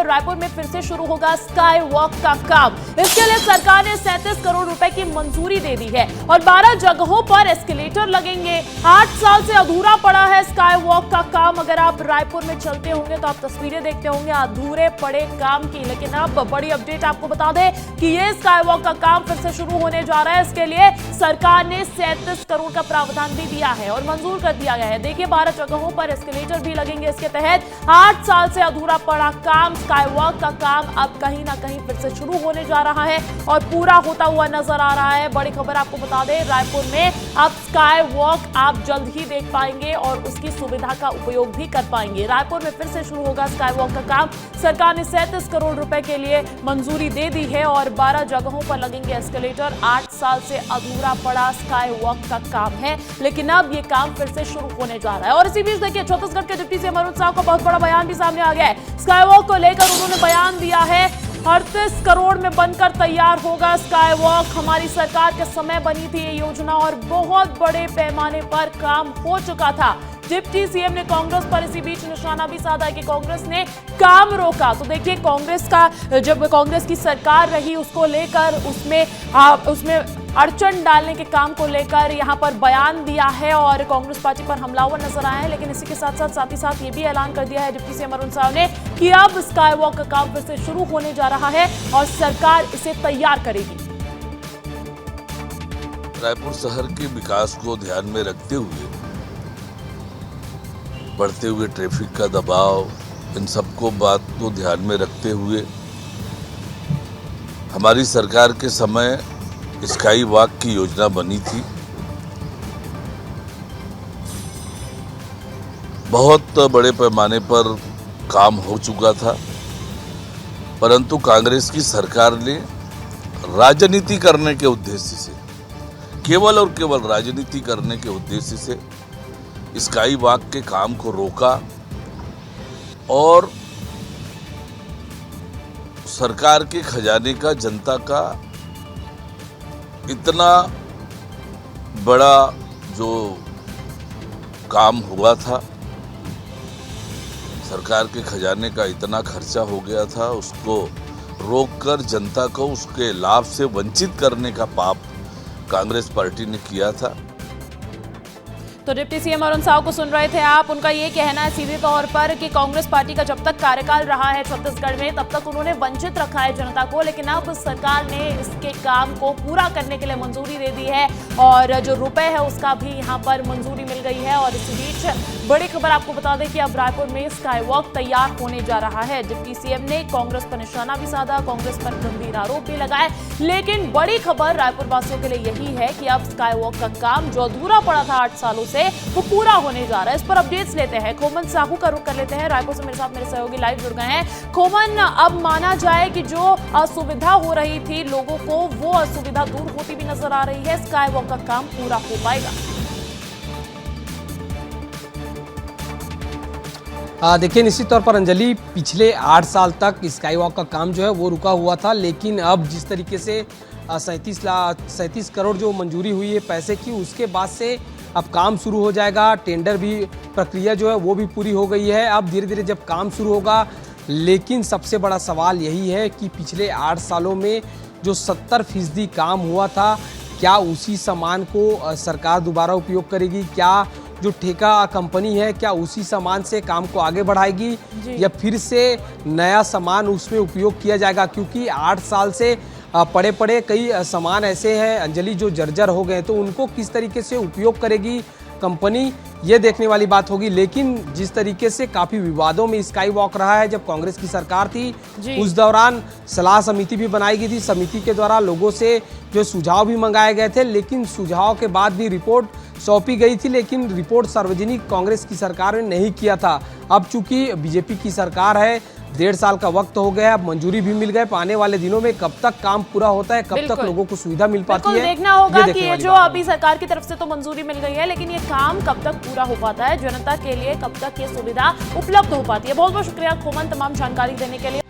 रायपुर में फिर से शुरू होगा स्काई वॉक का काम। इसके लिए सरकार ने 37 करोड़ रुपए की मंजूरी दे दी है और 12 जगहों पर एस्केलेटर लगेंगे। 8 साल से अधूरा पड़ा है स्काई वॉक का काम। अगर आप रायपुर में चलते होंगे तो आप तस्वीरें देखते होंगे अधूरे पड़े काम की। लेकिन अब बड़ी अपडेट आपको बता दें कि ये स्काई वॉक का काम फिर से शुरू होने जा रहा है। इसके लिए सरकार ने 37 करोड़ का प्रावधान भी दिया है और मंजूर कर दिया गया है। देखिए 12 जगहों पर एस्केलेटर भी लगेंगे। इसके तहत 8 साल से अधूरा पड़ा काम स्काई वॉक का काम अब कहीं ना कहीं फिर से शुरू होने जा रहा है और पूरा होता हुआ नजर आ रहा है। बड़ी खबर आपको बता दें, रायपुर में अब स्काई वॉक आप जल्द ही देख पाएंगे और उसकी सुविधा का उपयोग भी कर पाएंगे। रायपुर में फिर से शुरू होगा स्काई वॉक का काम। सरकार ने 37 करोड़ रुपए के लिए मंजूरी दे दी है और 12 जगहों पर लगेंगे एस्केलेटर। 8 साल से अधूरा पड़ा स्काई वॉक का काम है, लेकिन अब ये काम फिर से शुरू होने जा रहा है। और इसी बीच देखिए छत्तीसगढ़ के डिप्टी सीएम अरुण साव का बहुत बड़ा बयान भी सामने आ गया है। स्काई वॉक को लेकर उन्होंने बयान दिया है, 38 करोड़ में बनकर तैयार होगा स्काई वॉक। हमारी सरकार के समय बनी थी ये योजना और बहुत बड़े पैमाने पर काम हो चुका था। डिप्टी सीएम ने कांग्रेस पर इसी बीच निशाना भी साधा कि कांग्रेस ने काम रोका। तो देखिए कांग्रेस का जब कांग्रेस की सरकार रही उसको लेकर उसमें अड़चन डालने के काम को लेकर यहां पर बयान दिया है और कांग्रेस पार्टी पर हमलावर नजर आए हैं। लेकिन इसी के साथ ही ये भी ऐलान कर दिया है डिप्टी सीएम अरुण साव ने कि अब स्काई वॉक का काम फिर से शुरू होने जा रहा है और सरकार इसे तैयार करेगी। रायपुर शहर के विकास को ध्यान में रखते हुए, बढ़ते हुए ट्रैफिक का दबाव, इन सबको बात को ध्यान में रखते हुए हमारी सरकार के समय स्काई वॉक की योजना बनी थी। बहुत बड़े पैमाने पर काम हो चुका था, परंतु कांग्रेस की सरकार ने राजनीति करने के उद्देश्य से, केवल और केवल राजनीति करने के उद्देश्य से स्काई वॉक के काम को रोका और सरकार के खजाने का, जनता का इतना बड़ा जो काम हुआ था, सरकार के खजाने का इतना खर्चा हो गया था, उसको रोककर जनता को उसके लाभ से वंचित करने का पाप कांग्रेस पार्टी ने किया था। तो डिप्टी सीएम अरुण साव को सुन रहे थे आप। उनका ये कहना है सीधे तौर पर कि कांग्रेस पार्टी का जब तक कार्यकाल रहा है छत्तीसगढ़ में तब तक उन्होंने वंचित रखा है जनता को, लेकिन अब सरकार ने इसके काम को पूरा करने के लिए मंजूरी दे दी है और जो रुपए है उसका भी यहाँ पर मंजूरी मिल गई है। और इसी बीच बड़ी खबर आपको बता दें कि अब रायपुर में स्काई वॉक तैयार होने जा रहा है। डिप्टी सीएम ने कांग्रेस पर निशाना भी साधा, कांग्रेस पर गंभीर आरोप भी लगाए, लेकिन बड़ी खबर रायपुर वासियों के लिए यही है कि अब स्काई वॉक का काम जो अधूरा पड़ा था 8 सालों से वो पूरा होने जा रहा है। इस पर अपडेट्स लेते हैं, खोमन साहू का रुख कर लेते हैं। रायपुर से मेरे साथ मेरे सहयोगी लाइव जुड़ गए हैं। खोमन, अब माना जाए कि जो असुविधा हो रही थी लोगों को, वो असुविधा दूर होती भी नजर आ रही है, स्काई वॉक का काम पूरा हो पाएगा? देखिए निश्चित तौर पर अंजलि, पिछले 8 साल तक स्काई वॉक का काम जो है वो रुका हुआ था, लेकिन अब जिस तरीके से 37 करोड़ जो मंजूरी हुई है पैसे की, उसके बाद से अब काम शुरू हो जाएगा। टेंडर भी प्रक्रिया जो है वो भी पूरी हो गई है। अब धीरे धीरे जब काम शुरू होगा, लेकिन सबसे बड़ा सवाल यही है कि पिछले 8 सालों में जो 70% काम हुआ था, क्या उसी सामान को सरकार दोबारा उपयोग करेगी? क्या जो ठेका कंपनी है क्या उसी सामान से काम को आगे बढ़ाएगी या फिर से नया सामान उसमें उपयोग किया जाएगा? क्योंकि 8 साल से पड़े पड़े कई सामान ऐसे हैं अंजलि जो जर्जर हो गए, तो उनको किस तरीके से उपयोग करेगी कंपनी, ये देखने वाली बात होगी। लेकिन जिस तरीके से काफ़ी विवादों में स्काई वॉक रहा है, जब कांग्रेस की सरकार थी उस दौरान सलाह समिति भी बनाई गई थी, समिति के द्वारा लोगों से जो सुझाव भी मंगाए गए थे, लेकिन सुझाव के बाद भी रिपोर्ट सौंपी गई थी, लेकिन रिपोर्ट सार्वजनिक कांग्रेस की सरकार ने नहीं किया था। अब चूंकि बीजेपी की सरकार है, 1.5 साल का वक्त हो गया, अब मंजूरी भी मिल गए। आने वाले दिनों में कब तक काम पूरा होता है, कब तक लोगों को सुविधा मिल पाती है, देखना होगा कि ये जो अभी सरकार की तरफ से तो मंजूरी मिल गई है, लेकिन ये काम कब तक पूरा हो पाता है, जनता के लिए कब तक ये सुविधा उपलब्ध हो पाती है। बहुत बहुत शुक्रिया खोमन तमाम जानकारी देने के लिए।